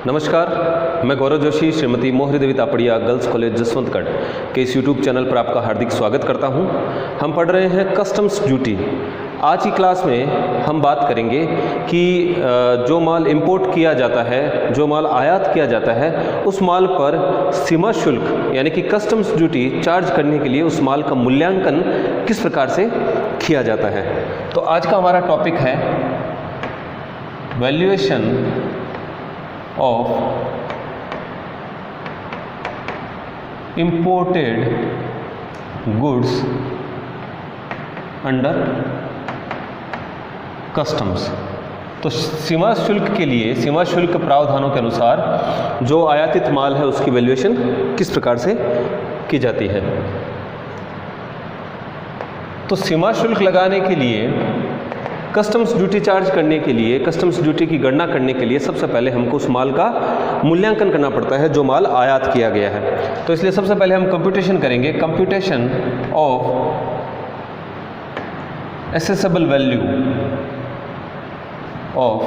नमस्कार, मैं गौरव जोशी श्रीमती मोहरी देवी तापड़िया गर्ल्स कॉलेज जसवंतगढ़ के इस यूट्यूब चैनल पर आपका हार्दिक स्वागत करता हूं। हम पढ़ रहे हैं कस्टम्स ड्यूटी। आज की क्लास में हम बात करेंगे कि जो माल इंपोर्ट किया जाता है, जो माल आयात किया जाता है, उस माल पर सीमा शुल्क यानी कि कस्टम्स ड्यूटी चार्ज करने के लिए उस माल का मूल्यांकन किस प्रकार से किया जाता है। तो आज का हमारा टॉपिक है valuation of imported goods under customs। तो सीमा शुल्क के लिए सीमा शुल्क प्रावधानों के अनुसार जो आयातित माल है उसकी वैल्यूएशन किस प्रकार से की जाती है। तो सीमा शुल्क लगाने के लिए, कस्टम्स ड्यूटी चार्ज करने के लिए, कस्टम्स ड्यूटी की गणना करने के लिए सबसे पहले हमको उस माल का मूल्यांकन करना पड़ता है जो माल आयात किया गया है। तो इसलिए सबसे pहले हम कंप्यूटेशन करेंगे, computation of assessable value of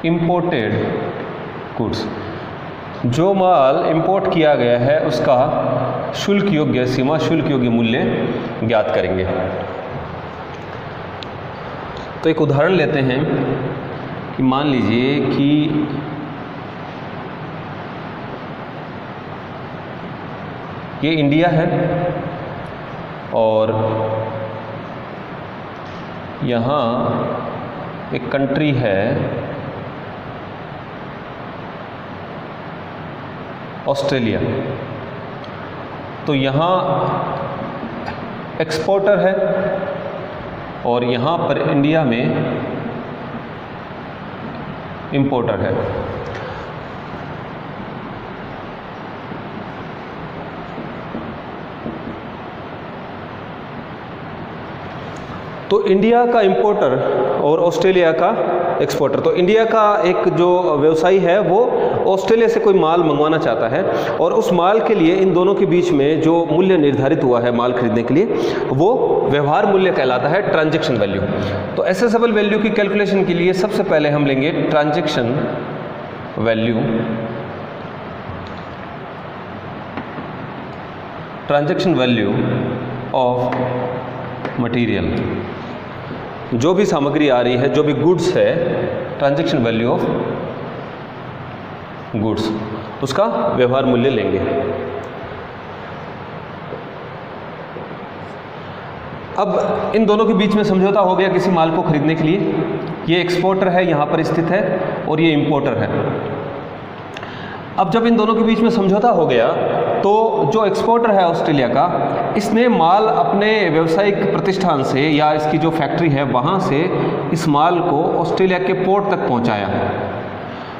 imported goods. जो माल इंपोर्ट किया गया है उसका शुल्क योग्य, सीमा शुल्क योग्य मूल्य ज्ञात करेंगे। तो एक उदाहरण लेते हैं कि मान लीजिए कि ये इंडिया है और यहाँ एक कंट्री है ऑस्ट्रेलिया। तो यहाँ एक्सपोर्टर है और यहाँ पर इंडिया में इंपोर्टर है। तो इंडिया का इंपोर्टर और ऑस्ट्रेलिया का एक्सपोर्टर। तो इंडिया का एक जो व्यवसायी है वो ऑस्ट्रेलिया से कोई माल मंगवाना चाहता है और उस माल के लिए इन दोनों के बीच में जो मूल्य निर्धारित हुआ है माल खरीदने के लिए, वो व्यवहार मूल्य कहलाता है, ट्रांजैक्शन वैल्यू। तो एसेसेबल वैल्यू की कैलकुलेशन के लिए सबसे पहले हम लेंगे transaction value. Transaction value of material. जो भी सामग्री आ रही है, जो भी गुड्स है, ट्रांजैक्शन वैल्यू ऑफ गुड्स, उसका व्यवहार मूल्य लेंगे। अब इन दोनों के बीच में समझौता हो गया किसी माल को खरीदने के लिए। ये एक्सपोर्टर है, यहाँ पर स्थित है, और ये इंपोर्टर है। अब जब इन दोनों के बीच में समझौता हो गया तो जो एक्सपोर्टर है ऑस्ट्रेलिया का, इसने माल अपने व्यावसायिक प्रतिष्ठान से या इसकी जो फैक्ट्री है वहाँ से इस माल को ऑस्ट्रेलिया के पोर्ट तक पहुँचाया।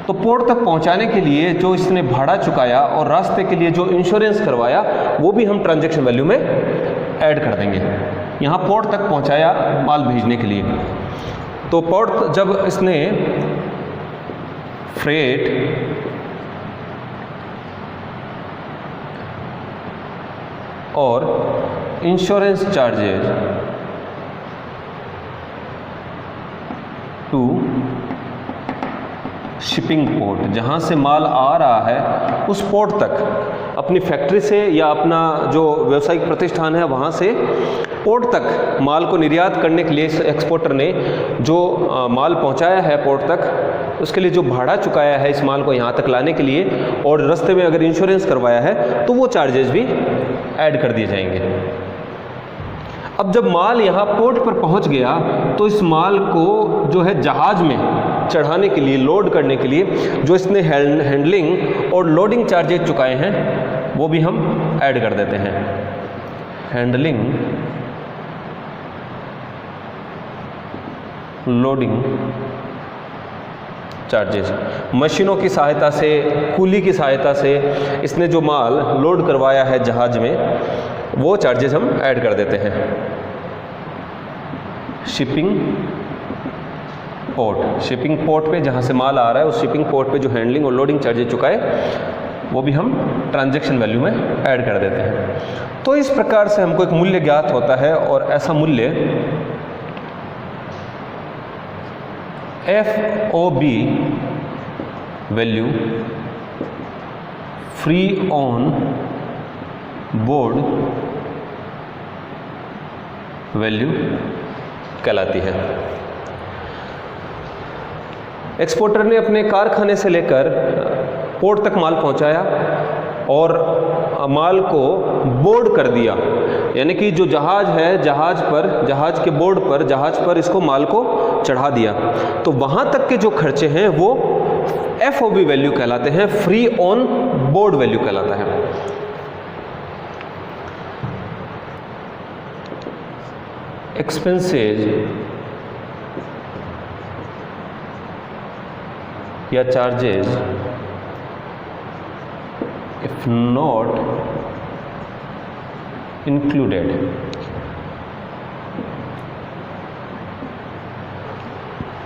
तो पोर्ट तक पहुँचाने के लिए जो इसने भाड़ा चुकाया और रास्ते के लिए जो इंश्योरेंस करवाया, वो भी हम ट्रांजैक्शन वैल्यू में ऐड कर देंगे। यहाँ पोर्ट तक पहुँचाया माल भेजने के लिए, तो पोर्ट जब इसने फ्रेट और insurance charges to shipping port, जहाँ से माल आ रहा है उस पोर्ट तक, अपनी फैक्ट्री से या अपना जो व्यावसायिक प्रतिष्ठान है वहाँ से पोर्ट तक माल को निर्यात करने के लिए एक्सपोर्टर ने जो माल पहुँचाया है पोर्ट तक, उसके लिए जो भाड़ा चुकाया है इस माल को यहाँ तक लाने के लिए, और रास्ते में अगर इंश्योरेंस करवाया है तो वो चार्जेस भी ऐड कर दिए जाएंगे। अब जब माल यहाँ पोर्ट पर पहुँच गया तो इस माल को जो है जहाज़ में चढ़ाने के लिए, लोड करने के लिए जो इसने हैंडलिंग और लोडिंग चार्जेज चुकाए हैं वो भी हम ऐड कर देते हैं। हैंडलिंग, लोडिंग चार्जेस, मशीनों की सहायता से, कूली की सहायता से इसने जो माल लोड करवाया है जहाज में, वो चार्जेस हम ऐड कर देते हैं। शिपिंग पोर्ट, शिपिंग पोर्ट पे जहाँ से माल आ रहा है उस शिपिंग पोर्ट पे जो हैंडलिंग और लोडिंग चार्जेस चुकाए वो भी हम ट्रांजैक्शन वैल्यू में ऐड कर देते हैं। तो इस प्रकार से हमको एक मूल्य ज्ञात होता है और ऐसा मूल्य FOB value free on board value कहलाती है। एक्सपोर्टर ने अपने कारखाने से लेकर पोर्ट तक माल पहुंचाया और माल को बोर्ड कर दिया, यानी कि जो जहाज है जहाज के बोर्ड पर जहाज पर इसको माल को चढ़ा दिया, तो वहां तक के जो खर्चे हैं वो FOB वैल्यू कहलाते हैं, फ्री ऑन बोर्ड वैल्यू कहलाता है। एक्सपेंसेज या चार्जेस इफ नॉट इंक्लूडेड,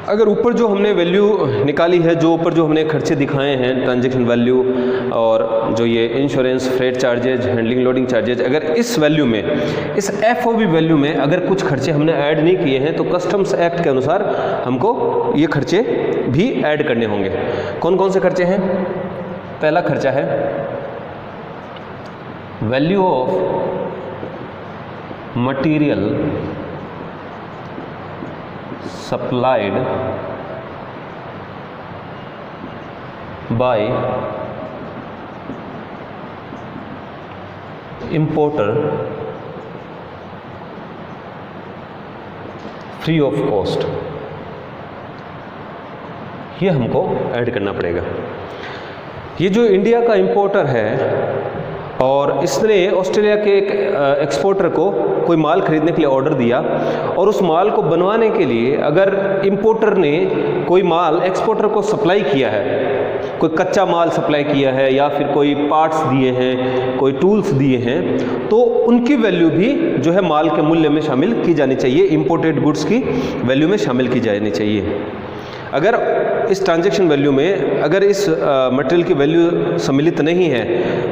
अगर ऊपर जो हमने वैल्यू निकाली है, जो ऊपर जो हमने खर्चे दिखाए हैं, ट्रांजैक्शन वैल्यू और जो ये insurance, freight charges, handling loading charges, अगर इस वैल्यू में, इस FOB वैल्यू में अगर कुछ खर्चे हमने ऐड नहीं किए हैं तो कस्टम्स एक्ट के अनुसार हमको ये खर्चे भी ऐड करने होंगे। कौन कौन से खर्चे हैं? पहला खर्चा है value of material supplied by importer free of cost, ये हमको ऐड करना पड़ेगा। ये जो इंडिया का इंपोर्टर है और इसने ऑस्ट्रेलिया के एक एक्सपोर्टर को कोई माल खरीदने के लिए ऑर्डर दिया और उस माल को बनवाने के लिए अगर इंपोर्टर ने कोई माल एक्सपोर्टर को सप्लाई किया है, कोई कच्चा माल सप्लाई किया है या फिर कोई पार्ट्स दिए हैं, कोई टूल्स दिए हैं, तो उनकी वैल्यू भी जो है माल के मूल्य में शामिल की जानी चाहिए, इंपोर्टेड गुड्स की वैल्यू में शामिल की जानी चाहिए। अगर इस ट्रांजैक्शन वैल्यू में अगर इस मटेरियल की वैल्यू सम्मिलित नहीं है,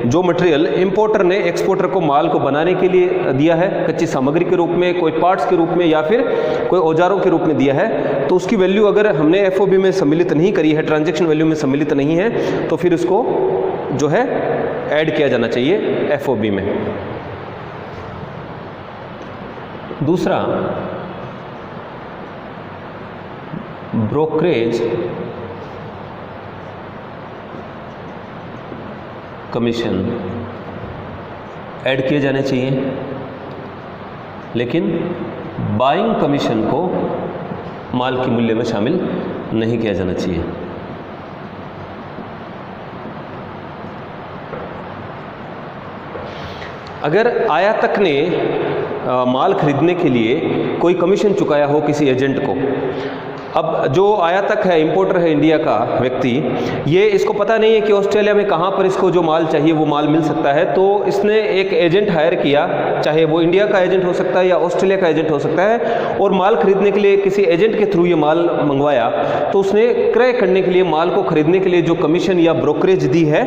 जो मटेरियल इंपोर्टर ने एक्सपोर्टर को माल को बनाने के लिए दिया है, कच्ची सामग्री के रूप में, कोई पार्ट्स के रूप में या फिर कोई औजारों के रूप में दिया है, तो उसकी वैल्यू अगर हमने FOB में सम्मिलित नहीं करी है, ट्रांजैक्शन वैल्यू में सम्मिलित नहीं है, तो फिर उसको जो है ऐड किया जाना चाहिए FOB में। दूसरा, ब्रोकरेज कमीशन ऐड किए जाने चाहिए, लेकिन बाइंग कमीशन को माल के मूल्य में शामिल नहीं किया जाना चाहिए। अगर आयातक ने माल खरीदने के लिए कोई कमीशन चुकाया हो किसी एजेंट को, अब जो आयातक है, इंपोर्टर है इंडिया का व्यक्ति, ये इसको पता नहीं है कि ऑस्ट्रेलिया में कहाँ पर इसको जो माल चाहिए वो माल मिल सकता है, तो इसने एक एजेंट हायर किया, चाहे वो इंडिया का एजेंट हो सकता है या ऑस्ट्रेलिया का एजेंट हो सकता है, और माल खरीदने के लिए किसी एजेंट के थ्रू ये माल मंगवाया, तो उसने क्रय करने के लिए, माल को खरीदने के लिए जो कमीशन या ब्रोकरेज दी है,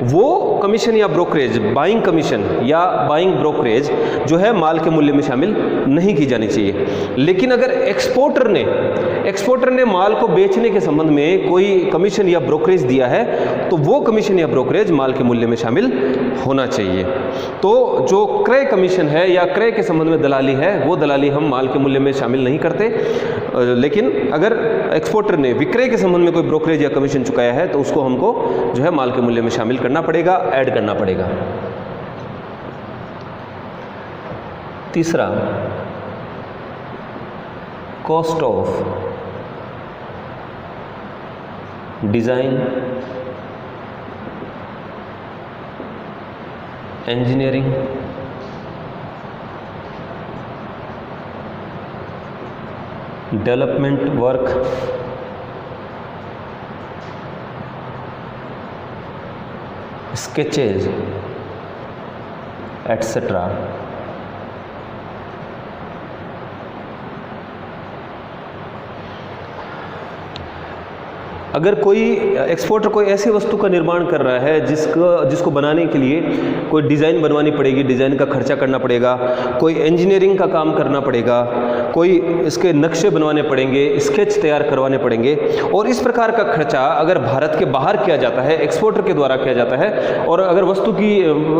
वो कमीशन या ब्रोकरेज, बाइंग कमीशन या बाइंग ब्रोकरेज जो है माल के मूल्य में शामिल नहीं की जानी चाहिए। लेकिन अगर एक्सपोर्टर ने माल को बेचने के संबंध में कोई कमीशन या ब्रोकरेज दिया है, तो वो कमीशन या ब्रोकरेज माल के मूल्य में शामिल होना चाहिए। तो जो क्रय कमीशन है या क्रय के संबंध में दलाली है, वो दलाली हम माल के मूल्य में शामिल नहीं करते, लेकिन अगर एक्सपोर्टर ने विक्रय के संबंध में कोई ब्रोकरेज या कमीशन चुकाया है, तो उसको हमको जो है माल के मूल्य में शामिल करना पड़ेगा, ऐड करना पड़ेगा। तीसरा, cost of design, engineering, development work, sketches etcetera अगर कोई एक्सपोर्टर कोई ऐसी वस्तु का निर्माण कर रहा है जिसको बनाने के लिए कोई डिज़ाइन बनवानी पड़ेगी, डिज़ाइन का खर्चा करना पड़ेगा, कोई इंजीनियरिंग का काम करना पड़ेगा, कोई इसके नक्शे बनवाने पड़ेंगे, स्केच तैयार करवाने पड़ेंगे। और इस प्रकार का खर्चा अगर भारत के बाहर किया जाता है, एक्सपोर्टर के द्वारा किया जाता है, और अगर वस्तु की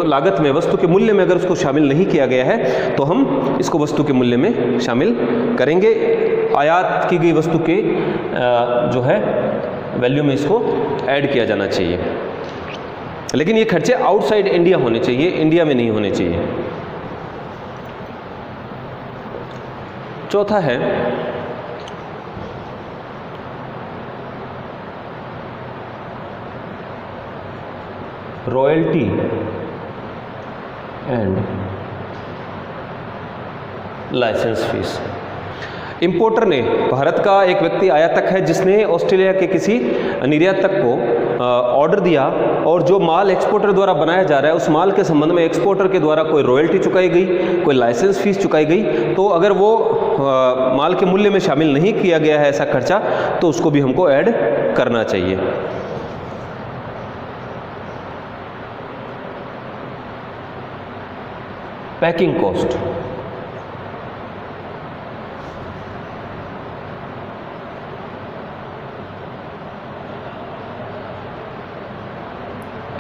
लागत में, वस्तु के मूल्य में अगर उसको शामिल नहीं किया गया है तो हम इसको वस्तु के मूल्य में शामिल करेंगे। आयात की गई वस्तु के जो है वैल्यू में इसको ऐड किया जाना चाहिए। लेकिन ये खर्चे आउटसाइड इंडिया होने चाहिए, इंडिया में नहीं होने चाहिए। चौथा है royalty and licence fees. Importer ने, भारत का एक व्यक्ति आयातक है जिसने ऑस्ट्रेलिया के किसी निर्यातक को ऑर्डर दिया, और जो माल एक्सपोर्टर द्वारा बनाया जा रहा है उस माल के संबंध में एक्सपोर्टर के द्वारा कोई रॉयल्टी चुकाई गई, कोई लाइसेंस फीस चुकाई गई, तो अगर वो माल के मूल्य में शामिल नहीं किया गया है ऐसा खर्चा, तो उसको भी हमको ऐड करना चाहिए। Packing cost,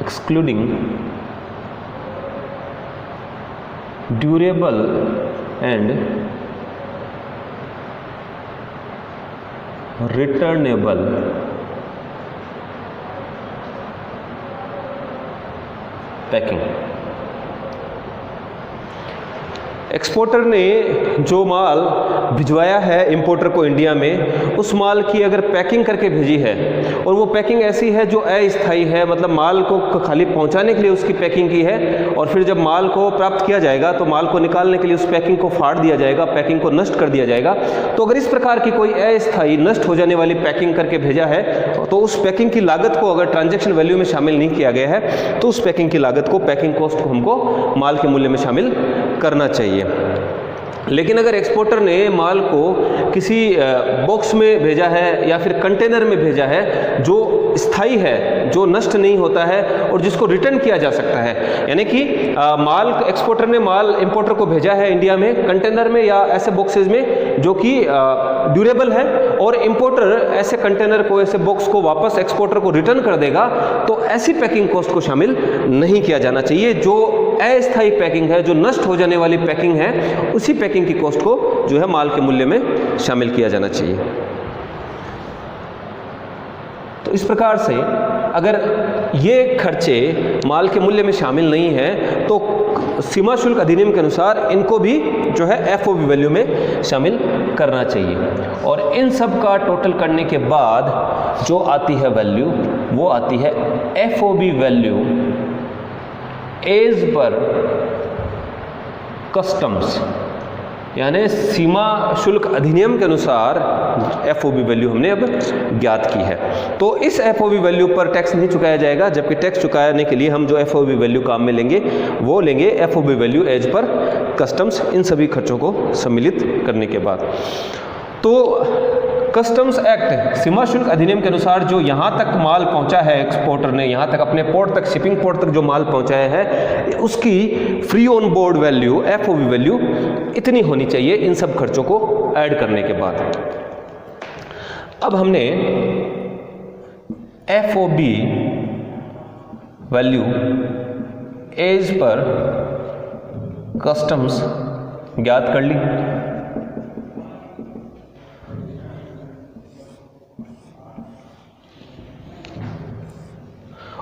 excluding durable and returnable packing. Exporter ने जो माल भिजवाया है इंपोर्टर को इंडिया में, उस माल की अगर पैकिंग करके भेजी है और वो पैकिंग ऐसी है जो अस्थायी है, मतलब माल को खाली पहुंचाने के लिए उसकी पैकिंग की है, और फिर जब माल को प्राप्त किया जाएगा तो माल को निकालने के लिए उस पैकिंग को फाड़ दिया जाएगा, पैकिंग को नष्ट कर दिया जाएगा। तो अगर इस प्रकार की कोई अस्थायी नष्ट हो जाने वाली पैकिंग करके भेजा है तो उस पैकिंग की लागत को अगर ट्रांजैक्शन वैल्यू में शामिल नहीं किया गया है तो उस पैकिंग की लागत को, पैकिंग कॉस्ट को हमको माल के मूल्य में शामिल करना चाहिए। लेकिन अगर एक्सपोर्टर ने माल को किसी बॉक्स में भेजा है या फिर कंटेनर में भेजा है जो स्थायी है, जो नष्ट नहीं होता है और जिसको रिटर्न किया जा सकता है, यानी कि माल, एक्सपोर्टर ने माल इंपोर्टर को भेजा है इंडिया में कंटेनर में या ऐसे बॉक्सेस में जो कि ड्यूरेबल है, और इंपोर्टर ऐसे कंटेनर को, ऐसे बॉक्स को वापस एक्सपोर्टर को रिटर्न कर देगा, तो ऐसी पैकिंग कॉस्ट को शामिल नहीं किया जाना चाहिए। जो अस्थायी पैकिंग है, जो नष्ट हो जाने वाली पैकिंग है, उसी पैकिंग की कॉस्ट को जो है माल के मूल्य में शामिल किया जाना चाहिए। तो इस प्रकार से अगर ये खर्चे माल के मूल्य में शामिल नहीं है तो सीमा शुल्क अधिनियम के अनुसार इनको भी जो है एफओबी वैल्यू में शामिल करना चाहिए। और इन सब का टोटल करने के बाद जो आती है वैल्यू, वो आती है FOB value as per customs, यानी सीमा शुल्क अधिनियम के अनुसार एफओबी वैल्यू हमने अब ज्ञात की है। तो इस एफओबी वैल्यू पर टैक्स नहीं चुकाया जाएगा, जबकि टैक्स चुकाने के लिए हम जो एफओबी वैल्यू काम में लेंगे वो लेंगे FOB value as per customs, इन सभी खर्चों को सम्मिलित करने के बाद। तो कस्टम्स एक्ट, सीमा शुल्क अधिनियम के अनुसार जो यहाँ तक माल पहुँचा है एक्सपोर्टर ने, यहाँ तक अपने पोर्ट तक, शिपिंग पोर्ट तक जो माल पहुँचाया है, उसकी free on board value, FOB value इतनी होनी चाहिए इन सब खर्चों को ऐड करने के बाद। अब हमने FOB value as per customs ज्ञात कर ली।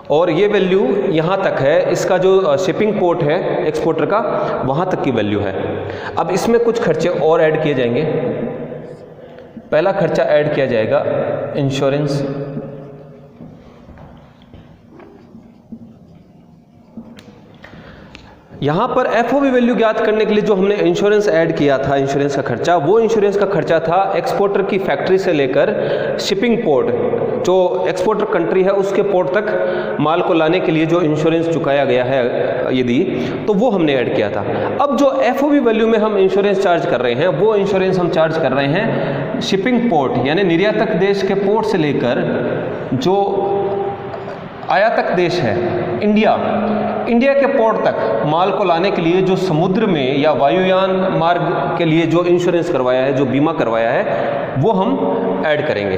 और ये वैल्यू यहाँ तक है, इसका जो शिपिंग पोर्ट है एक्सपोर्टर का, वहाँ तक की वैल्यू है। अब इसमें कुछ खर्चे और ऐड किए जाएंगे। पहला खर्चा ऐड किया जाएगा इंश्योरेंस। यहाँ पर एफओबी वैल्यू ज्ञात करने के लिए जो हमने इंश्योरेंस ऐड किया था, इंश्योरेंस का खर्चा, वो इंश्योरेंस का खर्चा था एक्सपोर्टर की फैक्ट्री से लेकर शिपिंग पोर्ट, जो एक्सपोर्टर कंट्री है उसके पोर्ट तक माल को लाने के लिए जो इंश्योरेंस चुकाया गया है यदि, तो वो हमने ऐड किया था। अब जो एफओबी वैल्यू में हम इंश्योरेंस चार्ज कर रहे हैं, वो इंश्योरेंस हम चार्ज कर रहे हैं शिपिंग पोर्ट, यानी निर्यातक देश के पोर्ट से लेकर जो आयातक देश है इंडिया के पोर्ट तक माल को लाने के लिए जो समुद्र में या वायुयान मार्ग के लिए जो इंश्योरेंस करवाया है, जो बीमा करवाया है, वो हम ऐड करेंगे।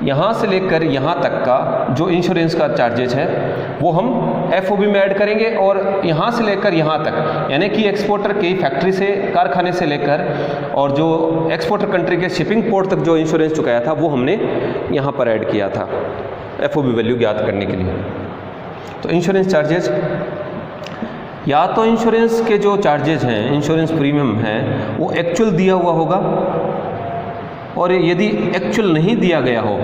यहाँ से लेकर यहाँ तक का जो इंश्योरेंस का चार्जेज है वो हम FOB में ऐड करेंगे, और यहाँ से लेकर यहाँ तक यानी कि एक्सपोर्टर की फैक्ट्री से, कारखाने से लेकर और जो एक्सपोर्टर कंट्री के शिपिंग पोर्ट तक जो इंश्योरेंस चुकाया था वो हमने यहाँ पर ऐड किया था FOB वैल्यू ज्ञात करने के लिए। तो इंश्योरेंस चार्जेज, या तो इंश्योरेंस के जो चार्जेज हैं, इंश्योरेंस प्रीमियम है, वो एक्चुअल दिया हुआ होगा, और यदि एक्चुअल नहीं दिया गया हो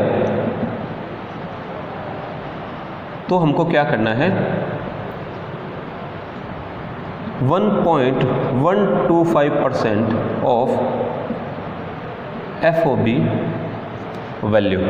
तो हमको क्या करना है, 1.125% ऑफ FOB वैल्यू।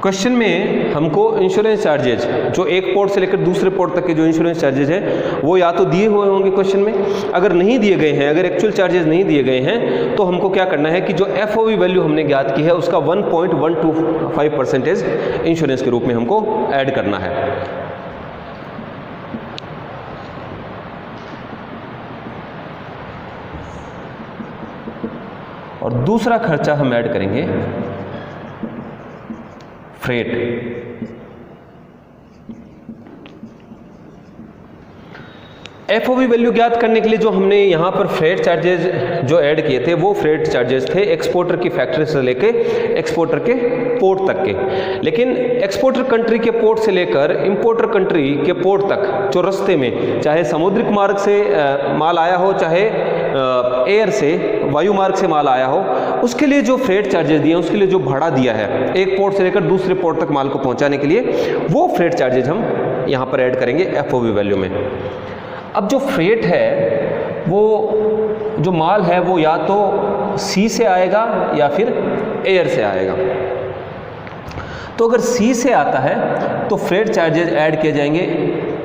क्वेश्चन में हमको इंश्योरेंस चार्जेज जो एक पोर्ट से लेकर दूसरे पोर्ट तक के जो इंश्योरेंस चार्जेज हैं वो या तो दिए हुए होंगे क्वेश्चन में, अगर नहीं दिए गए हैं, अगर एक्चुअल चार्जेज नहीं दिए गए हैं तो हमको क्या करना है कि जो FOB वैल्यू हमने ज्ञात की है उसका 1.125% इंश्योरेंस के रूप में हमको ऐड करना है। और दूसरा खर्चा हम ऐड करेंगे फ्रेट। FOB वैल्यू ज्ञात करने के लिए जो हमने यहाँ पर फ्रेट चार्जेज जो ऐड किए थे वो फ्रेट चार्जेज थे एक्सपोर्टर की फैक्ट्री से लेके एक्सपोर्टर के पोर्ट तक के। लेकिन एक्सपोर्टर कंट्री के पोर्ट से लेकर इंपोर्टर कंट्री के पोर्ट तक जो रास्ते में चाहे समुद्रिक मार्ग से माल आया हो, चाहे एयर से, वायु मार्ग से माल आया हो, उसके लिए जो फ्रेट चार्जेस दिए हैं, उसके लिए जो भाड़ा दिया है एक पोर्ट से लेकर दूसरे पोर्ट तक माल को पहुंचाने के लिए, वो फ्रेट चार्जेज हम यहाँ पर ऐड करेंगे FOB वैल्यू में। अब जो फ्रेट है, वो जो माल है वो या तो सी से आएगा या फिर एयर से आएगा। तो अगर सी से आता है तो फ्रेट चार्जेज ऐड किए जाएंगे,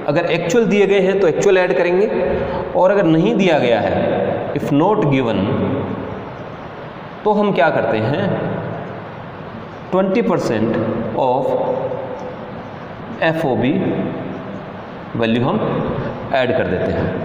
अगर एक्चुअल दिए गए हैं तो एक्चुअल ऐड करेंगे, और अगर नहीं दिया गया है, इफ नॉट गिवन, तो हम क्या करते हैं 20% ऑफ FOB वैल्यू हम ऐड कर देते हैं।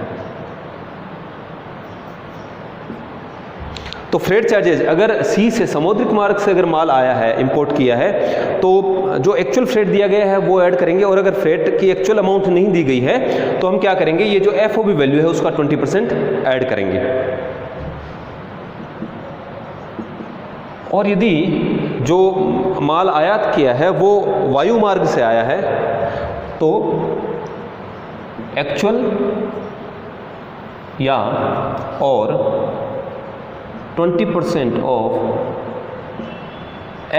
तो फ्रेट चार्जेज अगर सी से, समुद्रिक मार्ग से अगर माल आया है, इंपोर्ट किया है, तो जो एक्चुअल फ्रेट दिया गया है वो ऐड करेंगे, और अगर फ्रेट की एक्चुअल अमाउंट नहीं दी गई है तो हम क्या करेंगे, ये जो FOB वैल्यू है उसका 20% ऐड करेंगे। और यदि जो माल आयात किया है वो वायु मार्ग से आया है तो एक्चुअल या और 20% of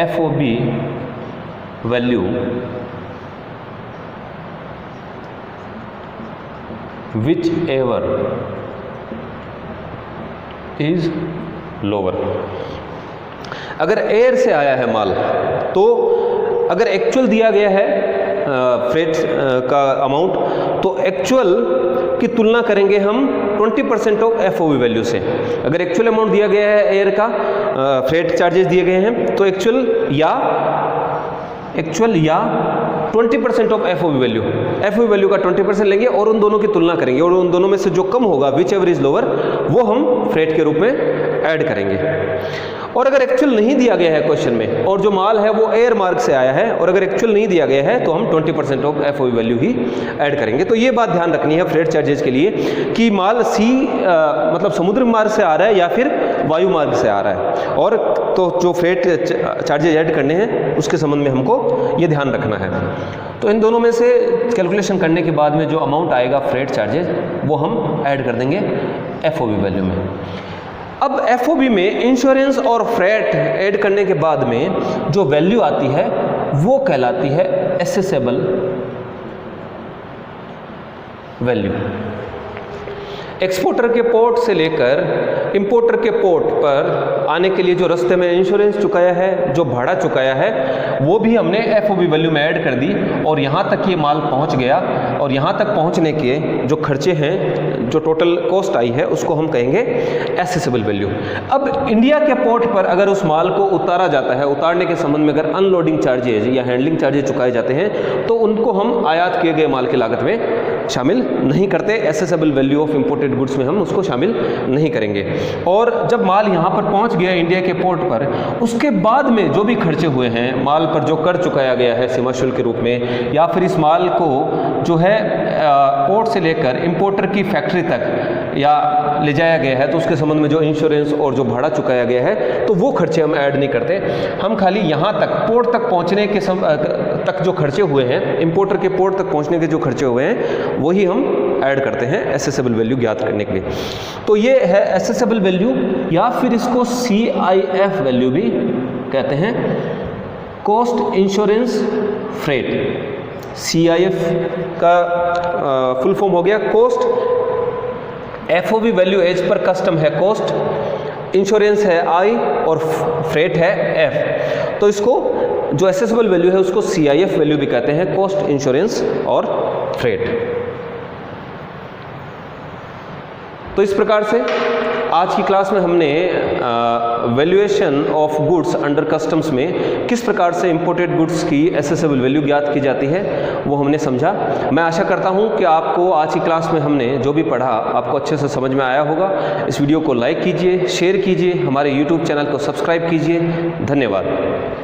FOB value which ever is lower. अगर एयर से आया है माल तो अगर एक्चुअल दिया गया है फ्रेट का अमाउंट, तो एक्चुअल की तुलना करेंगे हम 20% ऑफ FOB वैल्यू से। अगर एक्चुअल अमाउंट दिया गया है एयर का, फ्रेट चार्जेस दिए गए हैं, तो एक्चुअल या 20% ऑफ FOB वैल्यू का 20% लेंगे और उन दोनों की तुलना करेंगे, और उन दोनों में से जो कम होगा, विच एवर इज लोअर, वो हम फ्रेट के रूप में ऐड करेंगे। और अगर एक्चुअल नहीं दिया गया है क्वेश्चन में, और जो माल है वो एयर मार्ग से आया है, और अगर एक्चुअल नहीं दिया गया है तो हम 20% of FOB value he add करेंगे। तो ये बात ध्यान रखनी है फ्रेट चार्जेस के लिए कि माल सी मतलब समुद्र मार्ग से आ रहा है या फिर वायु मार्ग से आ रहा है, और तो जो फ्रेट चार्जेज ऐड करने हैं उसके संबंध में हमको ये ध्यान रखना है। तो इन दोनों में से कैलकुलेशन करने के बाद में जो अमाउंट आएगा फ्रेट चार्जेज, वो हम ऐड कर देंगे FOB वैल्यू में। अब FOB में इंश्योरेंस और फ्रेट ऐड करने के बाद में जो वैल्यू आती है वो कहलाती है एसेसेबल वैल्यू। एक्सपोर्टर के पोर्ट से लेकर इंपोर्टर के पोर्ट पर आने के लिए जो रास्ते में इंश्योरेंस चुकाया है, जो भाड़ा चुकाया है, वो भी हमने एफओबी वैल्यू में ऐड कर दी और यहाँ तक ये माल पहुँच गया। और यहाँ तक पहुँचने के जो खर्चे हैं, जो टोटल कॉस्ट आई है, उसको हम कहेंगे एसेसिबल वैल्यू। अब इंडिया के पोर्ट पर अगर उस माल को उतारा जाता है, उतारने के संबंध में अगर अनलोडिंग चार्जेज या हैंडलिंग चार्जेज चुकाए जाते हैं तो उनको हम आयात किए गए माल की लागत में शामिल नहीं करते। Accessible value of imported goods में हम उसको शामिल नहीं करेंगे। और जब माल यहाँ पर पहुँच गया इंडिया के पोर्ट पर, उसके बाद में जो भी खर्चे हुए हैं, माल पर जो कर चुकाया गया है सीमा शुल्क के रूप में, या फिर इस माल को जो है पोर्ट से लेकर इंपोर्टर की फैक्ट्री तक या ले जाया गया है, तो उसके संबंध में जो इंश्योरेंस और जो भाड़ा चुकाया गया है, तो वो खर्चे हम ऐड नहीं करते। हम खाली यहाँ तक पोर्ट तक पहुँचने के तक जो खर्चे हुए हैं, इंपोर्टर के पोर्ट तक पहुँचने के जो खर्चे हुए हैं, वही हम ऐड करते हैं एसेसिबल वैल्यू ज्ञात करने के लिए। तो ये है एसेसिबल वैल्यू, या फिर इसको CIF वैल्यू भी कहते हैं, कॉस्ट इंश्योरेंस फ्रेट। CIF का फुल फॉर्म हो गया cost, FOB value as per custom है कॉस्ट, इंश्योरेंस है I और फ्रेट है F। तो इसको जो एसेसिबल वैल्यू है उसको CIF वैल्यू भी कहते हैं, कॉस्ट इंश्योरेंस और फ्रेट। तो इस प्रकार से आज की क्लास में हमने valuation of goods under customs में किस प्रकार से इंपोर्टेड गुड्स की एसेसिबल वैल्यू ज्ञात की जाती है वो हमने समझा। मैं आशा करता हूं कि आपको आज की क्लास में हमने जो भी पढ़ा आपको अच्छे से समझ में आया होगा। इस वीडियो को लाइक कीजिए, शेयर कीजिए, हमारे YouTube चैनल को सब्सक्राइब कीजिए। धन्यवाद।